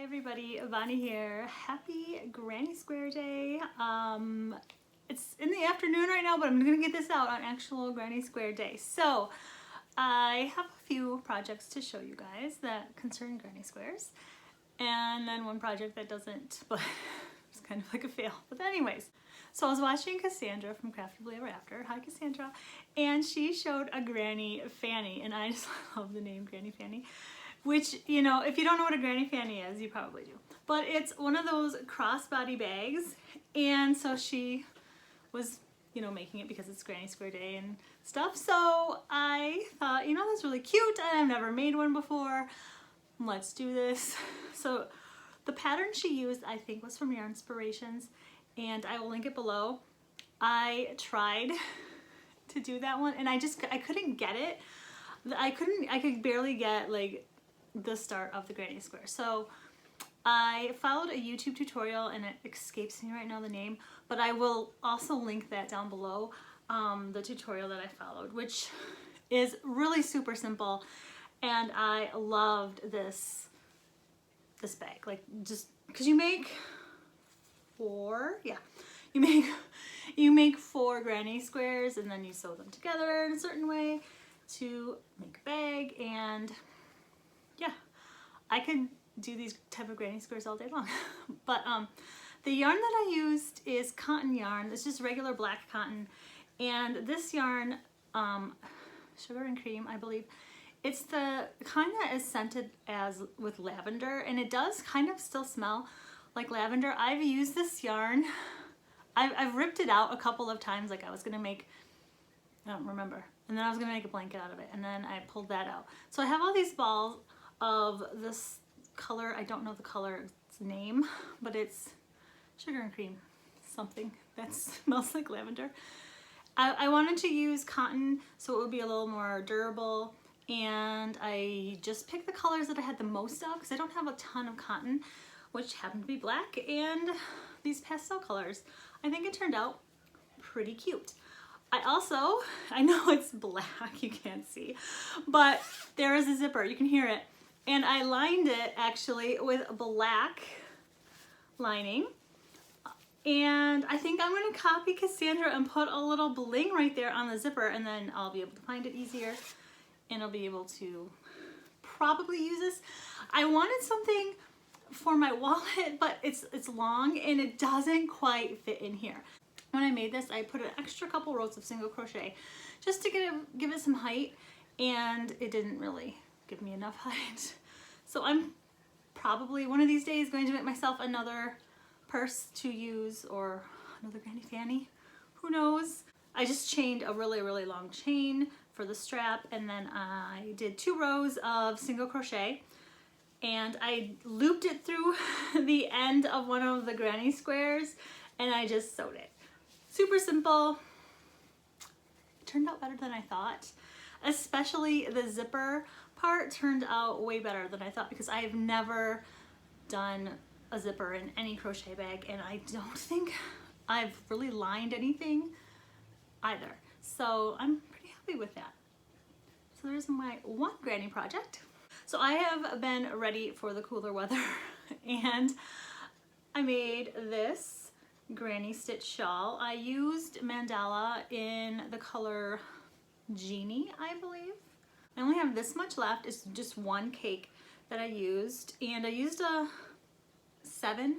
Hi everybody, Fanny here. Happy Granny Square Day. It's in the afternoon right now, but I'm gonna get this out on actual Granny Square Day. So I have a few projects to show you guys that concern Granny Squares, and then one project that doesn't, but it's kind of like a fail. But anyways, so I was watching Cassandra from Craftably Ever After. Hi Cassandra. And she showed a Granny Fanny, and I just love the name Granny Fanny. Which, you know, if you don't know what a Granny Fanny is, you probably do. But it's one of those crossbody bags, and so she was, you know, making it because it's Granny Square Day and stuff. So I thought, you know, that's really cute, and I've never made one before. Let's do this. So the pattern she used, I think, was from Yarn Inspirations, and I will link it below. I tried to do that one, and I couldn't get it. I could barely get, like, the start of the Granny Square. So I followed a YouTube tutorial, and it escapes me right now the name, but I will also link that down below, the tutorial that I followed, which is really super simple, and I loved this bag. Like, just because you make you make four Granny Squares, and then you sew them together in a certain way to make a bag. And yeah, I could do these type of Granny Squares all day long. But the yarn that I used is cotton yarn. It's just regular black cotton, and this yarn, Sugar and Cream, I believe. It's the kind that is scented with lavender, and it does kind of still smell like lavender. I've used this yarn. I've ripped it out a couple of times. Like, I was gonna make, I don't remember, and then I was gonna make a blanket out of it, and then I pulled that out. So I have all these balls of this color. I don't know the color's name, but it's Sugar and Cream something that smells like lavender. I wanted to use cotton so it would be a little more durable, and I just picked the colors that I had the most of because I don't have a ton of cotton, which happened to be black and these pastel colors. I think it turned out pretty cute. I know it's black, you can't see, but there is a zipper, you can hear it. And I lined it actually with black lining. And I think I'm gonna copy Cassandra and put a little bling right there on the zipper, and then I'll be able to find it easier, and I'll be able to probably use this. I wanted something for my wallet, but it's long and it doesn't quite fit in here. When I made this, I put an extra couple rows of single crochet just to give it some height, and it didn't really give me enough height. So I'm probably one of these days going to make myself another purse to use, or another Granny Fanny, who knows. I just chained a really long chain for the strap, and then I did 2 rows of single crochet, and I looped it through the end of one of the Granny Squares, and I just sewed it. Super simple. It turned out better than I thought. Especially the zipper part turned out way better than I thought, because I have never done a zipper in any crochet bag, and I don't think I've really lined anything either. So I'm pretty happy with that. So there's my one Granny project. So I have been ready for the cooler weather, and I made this Granny Stitch shawl. I used mandala in the color Genie, I believe. I only have this much left. It's just one cake that I used, and I used a 7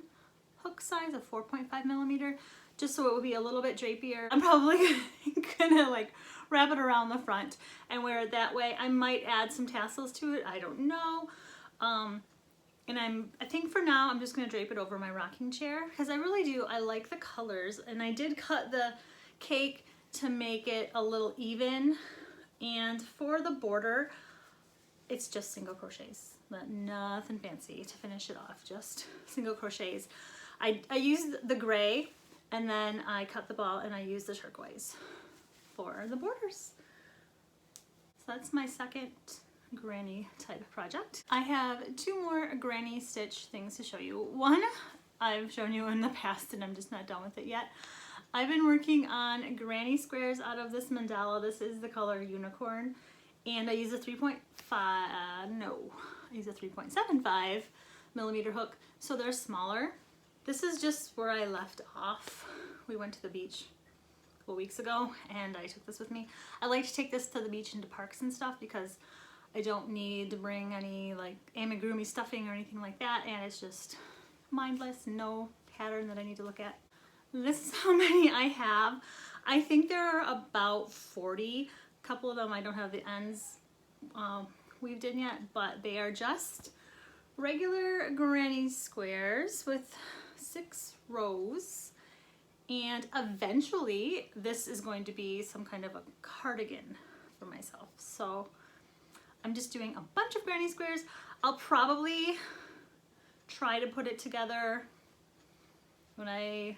hook size, a 4.5 millimeter, just so it would be a little bit drapier. I'm probably gonna like wrap it around the front and wear it that way. I might add some tassels to it, I don't know. And I think for now I'm just gonna drape it over my rocking chair, because I like the colors, and I did cut the cake to make it a little even. And for the border, it's just single crochets, but nothing fancy to finish it off, just single crochets. I used the gray, and then I cut the ball, and I used the turquoise for the borders. So that's my second Granny type project. I have 2 more Granny Stitch things to show you. One I've shown you in the past, and I'm just not done with it yet. I've been working on Granny Squares out of this mandala. This is the color Unicorn, and I use a 3.75 millimeter hook, so they're smaller. This is just where I left off. We went to the beach a couple weeks ago and I took this with me. I like to take this to the beach and to parks and stuff because I don't need to bring any like amigurumi stuffing or anything like that, and it's just mindless, no pattern that I need to look at. This is how many I have. I think there are about 40. A couple of them I don't have the ends weaved in yet, but they are just regular granny squares with 6 rows, and eventually this is going to be some kind of a cardigan for myself. So I'm just doing a bunch of granny squares. I'll probably try to put it together when I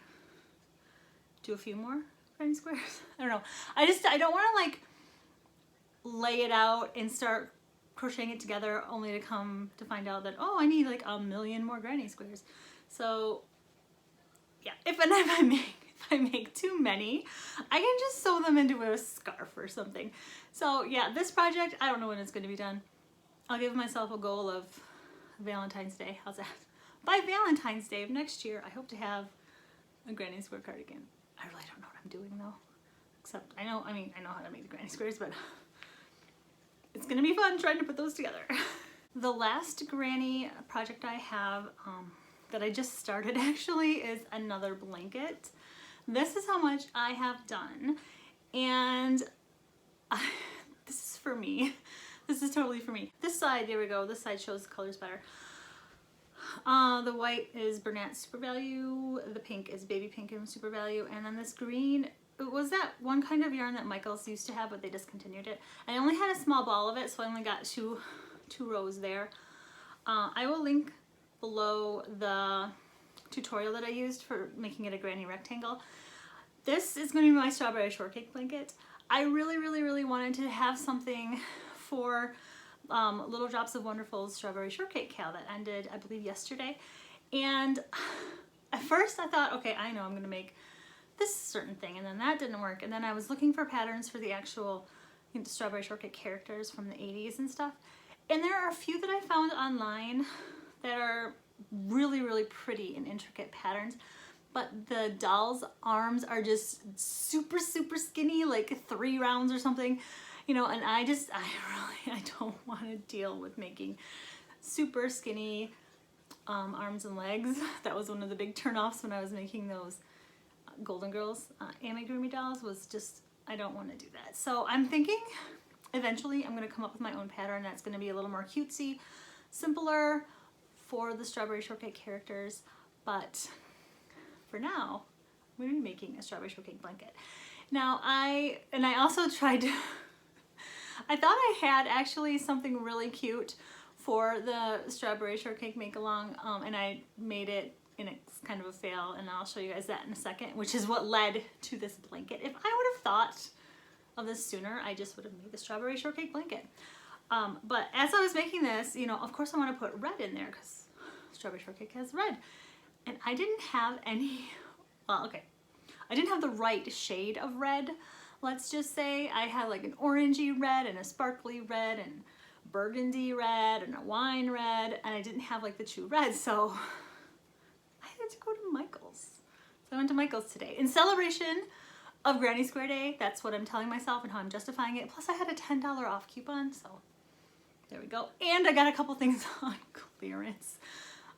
do a few more granny squares. I don't know. I don't want to like lay it out and start crocheting it together only to come to find out that, oh, I need like a million more granny squares. So yeah, if I make too many, I can just sew them into a scarf or something. So yeah, this project, I don't know when it's going to be done. I'll give myself a goal of Valentine's Day. How's that? By Valentine's Day of next year, I hope to have a granny square cardigan. I really don't know what I'm doing though. Except I know how to make the granny squares, but it's gonna be fun trying to put those together. The last granny project I have that I just started actually is another blanket. This is how much I have done, and this is for me. This is totally for me. This side, there we go, this side shows the colors better. The white is Bernat Super Value, the pink is Baby Pink and Super Value, and then this green, it was that one kind of yarn that Michaels used to have, but they discontinued it. I only had a small ball of it, so I only got two rows there. I will link below the tutorial that I used for making it a granny rectangle. This is going to be my strawberry shortcake blanket. I really wanted to have something for Little Drops of Wonderful's Strawberry Shortcake Cal that ended, I believe, yesterday. And at first I thought, okay, I know I'm going to make this certain thing, and then that didn't work. And then I was looking for patterns for the actual Strawberry Shortcake characters from the 80s and stuff. And there are a few that I found online that are really pretty and intricate patterns. But the doll's arms are just super skinny, like 3 rounds or something. You know, and I don't want to deal with making super skinny arms and legs. That was one of the big turnoffs when I was making those Golden Girls amigurumi dolls, was just, I don't want to do that. So I'm thinking eventually I'm going to come up with my own pattern that's going to be a little more cutesy, simpler for the Strawberry Shortcake characters. But for now, I'm going to be making a Strawberry Shortcake blanket. Now I also tried to I thought I had actually something really cute for the Strawberry Shortcake make-along, and I made it, and it's kind of a fail, and I'll show you guys that in a second, which is what led to this blanket. If I would have thought of this sooner, I just would have made the Strawberry Shortcake blanket. But as I was making this, you know, of course I want to put red in there because Strawberry Shortcake has red. And I didn't have any, well, okay, I didn't have the right shade of red. Let's just say I had like an orangey red and a sparkly red and burgundy red and a wine red, and I didn't have like the true red, so I had to go to Michael's. So I went to Michael's today in celebration of Granny Square Day. That's what I'm telling myself and how I'm justifying it. Plus I had a $10 off coupon, so there we go. And I got a couple things on clearance.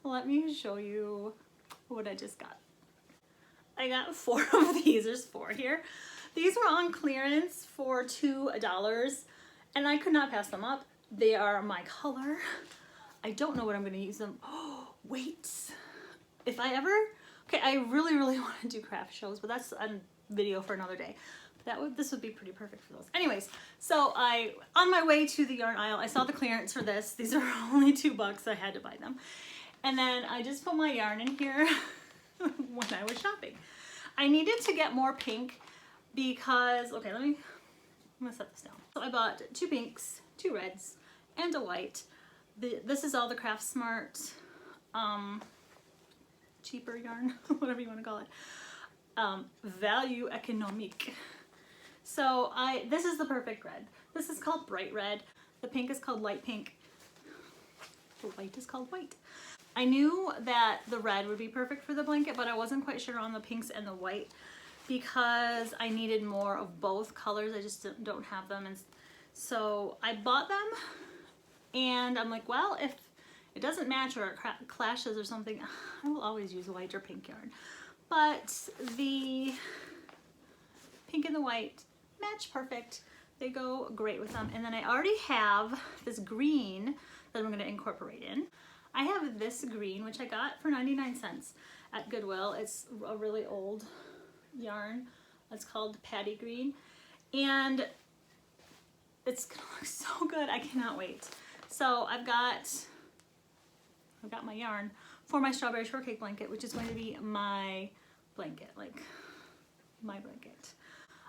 Let me show you what I just got. I got 4 of these. There's 4 here. These were on clearance for $2, and I could not pass them up. They are my color. I don't know what I'm going to use them. Oh, wait. If I ever... Okay, I really want to do craft shows, but that's a video for another day. This would be pretty perfect for those. Anyways, so on my way to the yarn aisle, I saw the clearance for this. These are only $2. I had to buy them. And then I just put my yarn in here when I was shopping. I needed to get more pink because, okay, I'm gonna set this down. So I bought 2 pinks, 2 reds, and a white. This is all the Craft Smart cheaper yarn, whatever you want to call it. Value economique. So this is the perfect red. This is called bright red. The pink is called light pink. The white is called white. I knew that the red would be perfect for the blanket, but I wasn't quite sure on the pinks and the white because I needed more of both colors. I just don't have them. And so I bought them and I'm like, well, if it doesn't match or it clashes or something, I will always use white or pink yarn. But the pink and the white match perfect. They go great with them. And then I already have this green that I'm going to incorporate in. I have this green, which I got for 99 cents at Goodwill. It's a really old yarn. It's called Patty Green. And it's going to look so good. I cannot wait. So I've got my yarn for my strawberry shortcake blanket, which is going to be my blanket, like my blanket.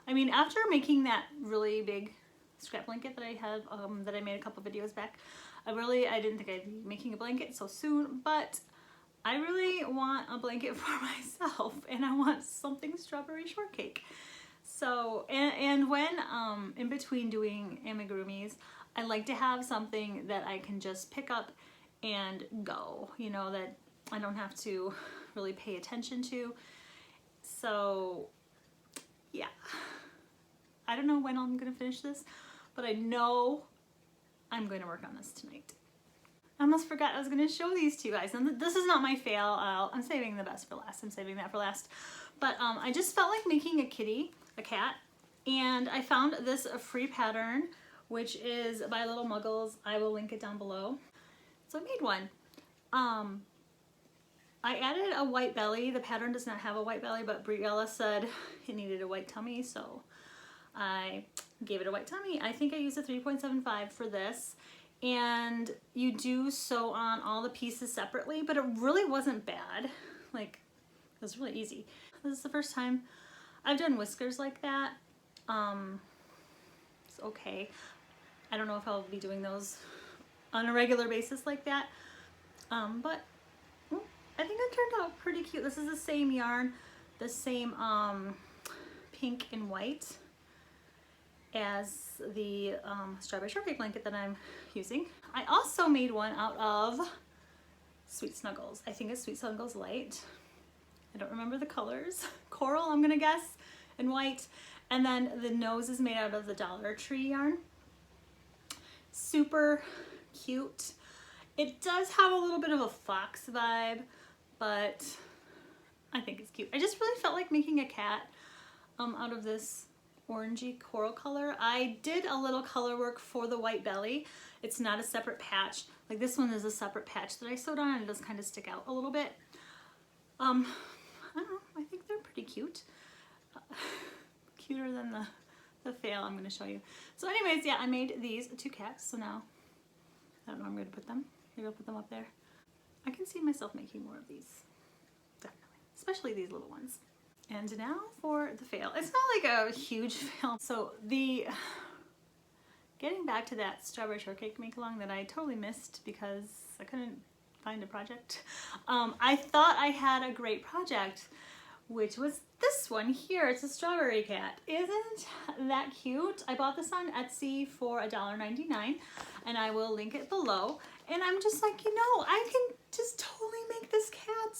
I mean, after making that really big scrap blanket that I have, that I made a couple videos back, I didn't think I'd be making a blanket so soon, but I really want a blanket for myself, and I want something strawberry shortcake. So, and when in between doing amigurumis, I like to have something that I can just pick up and go, you know, that I don't have to really pay attention to. So yeah, I don't know when I'm gonna finish this, but I know I'm going to work on this tonight. I almost forgot I was gonna show these to you guys, and this is not my fail. I'm saving the best for last. I'm saving that for last. But I just felt like making a cat, and I found this free pattern, which is by Little Muggles. I will link it down below. So I made one. I added a white belly. The pattern does not have a white belly, but Briella said it needed a white tummy, so I gave it a white tummy. I think I used a 3.75 for this, and you do sew on all the pieces separately, but it really wasn't bad. Like, it was really easy. This is the first time I've done whiskers like that. It's okay. I don't know if I'll be doing those on a regular basis like that, but I think it turned out pretty cute. This is the same yarn, the same pink and white as the strawberry shortcake blanket that I'm using. I also made one out of Sweet Snuggles. I think it's Sweet Snuggles Light. I don't remember the colors. Coral, I'm gonna guess, and white. And then the nose is made out of the Dollar Tree yarn. Super cute. It does have a little bit of a fox vibe, but I think it's cute. I just really felt like making a cat out of this orangey coral color. I did a little color work for the white belly. It's not a separate patch. Like this one is a separate patch that I sewed on, and it does kind of stick out a little bit. I don't know, I think they're pretty cute. Cuter than the fail I'm going to show you. So anyways, yeah, I made these two cats, so now I don't know where I'm going to put them. Maybe I'll put them up there. I can see myself making more of these, definitely, especially these little ones. And now for the fail. It's not like a huge fail. So getting back to that strawberry shortcake make-along that I totally missed because I couldn't find a project. I thought I had a great project, which was this one here. It's a strawberry cat. Isn't that cute? I bought this on Etsy for $1.99, and I will link it below. And I'm just like, you know, I can just totally make this cat.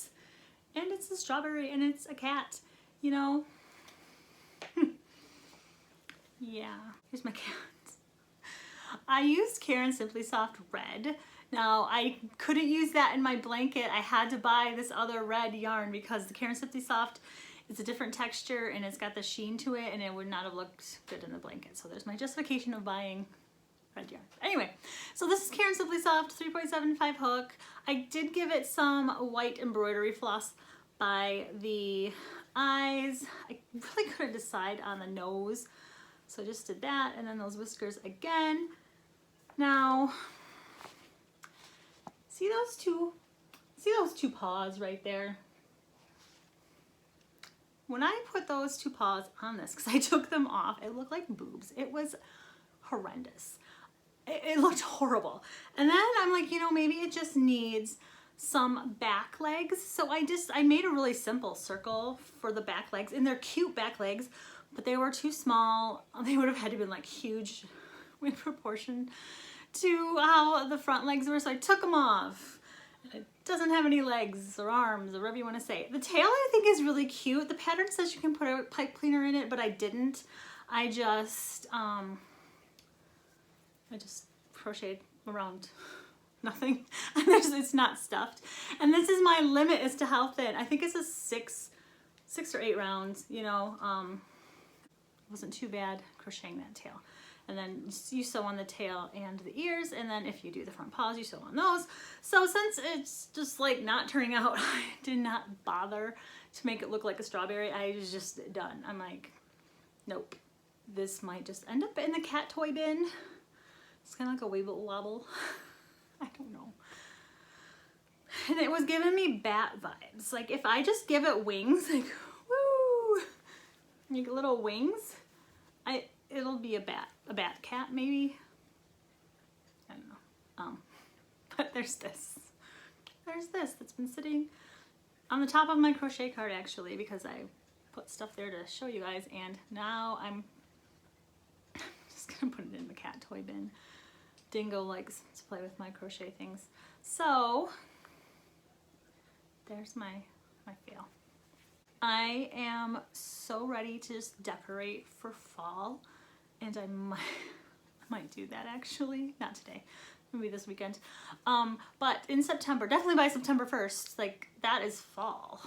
And it's a strawberry and it's a cat, you know? Yeah, here's my cat. I used Caron Simply Soft Red. Now, I couldn't use that in my blanket. I had to buy this other red yarn because the Caron Simply Soft is a different texture and it's got the sheen to it, and it would not have looked good in the blanket. So there's my justification of buying red yarn. Anyway, so this is Caron Simply Soft 3.75 hook. I did give it some white embroidery floss by the eyes. I really couldn't decide on the nose, so I just did that, and then those whiskers again. Now, see those two paws right there? When I put those two paws on this, because I took them off, it looked like boobs. It was horrendous. It looked horrible. And then I'm like, you know, maybe it just needs some back legs. So I made a really simple circle for the back legs, and they're cute back legs, but they were too small. They would have had to been like huge in proportion to how the front legs were. So I took them off It doesn't have any legs or arms or whatever you want to say. The tail I think is really cute. The pattern says you can put a pipe cleaner in it, but I didn't. I just crocheted around nothing. It's not stuffed. And this is my limit as to how thin. I think it's a six or 8 rounds, you know. It wasn't too bad crocheting that tail. And then you sew on the tail and the ears, and then if you do the front paws, you sew on those. So since it's just like not turning out, I did not bother to make it look like a strawberry. I was just done. I'm like, nope. This might just end up in the cat toy bin. It's kind of like a wibble wobble. I don't know. And it was giving me bat vibes. Like if I just give it wings, like woo, like little wings, it'll be a bat cat maybe. I don't know. But there's this that's been sitting on the top of my crochet card actually, because I put stuff there to show you guys, and now I'm just gonna put it in the cat toy bin. Dingo likes to play with my crochet things. So there's my fail. I am so ready to just decorate for fall, and I might do that actually. Not today, maybe this weekend. But in September, definitely by September 1st, like that is fall.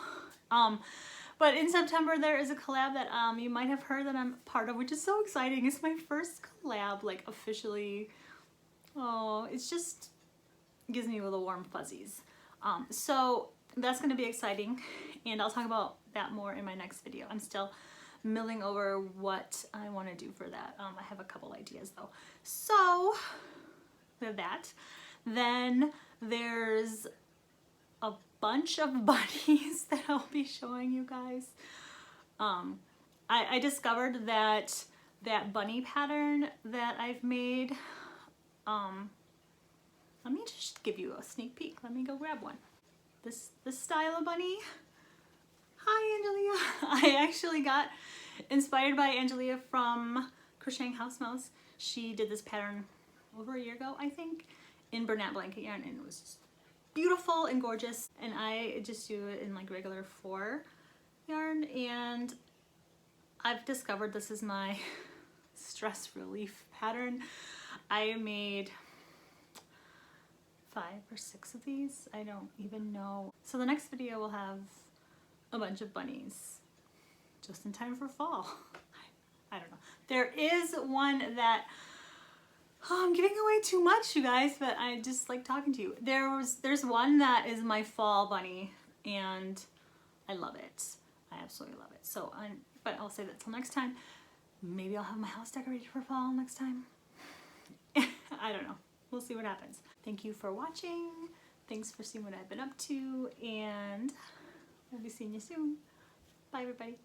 But in September there is a collab that you might have heard that I'm part of, which is so exciting. It's my first collab, like officially. Oh, it's just gives me little warm fuzzies. So that's going to be exciting, and I'll talk about that more in my next video. I'm still milling over what I want to do for that. I have a couple ideas though. So with that, then there's a bunch of bunnies that I'll be showing you guys. I discovered that bunny pattern that I've made. Let me just give you a sneak peek. Let me go grab one. This style of bunny. Hi, Angelia. I actually got inspired by Angelia from Crocheting House Mouse. She did this pattern over a year ago, I think, in Bernat blanket yarn, and it was just beautiful and gorgeous. And I just do it in like regular 4 yarn, and I've discovered this is my stress relief pattern. I made 5 or 6 of these. I don't even know. So the next video will have a bunch of bunnies just in time for fall. I don't know. There is one that I'm giving away too much, you guys, but I just like talking to you. There's one that is my fall bunny, and I love it. I absolutely love it. So, but I'll save that till next time. Maybe I'll have my house decorated for fall next time. I don't know. We'll see what happens. Thank you for watching. Thanks for seeing what I've been up to, and I'll be seeing you soon. Bye, everybody.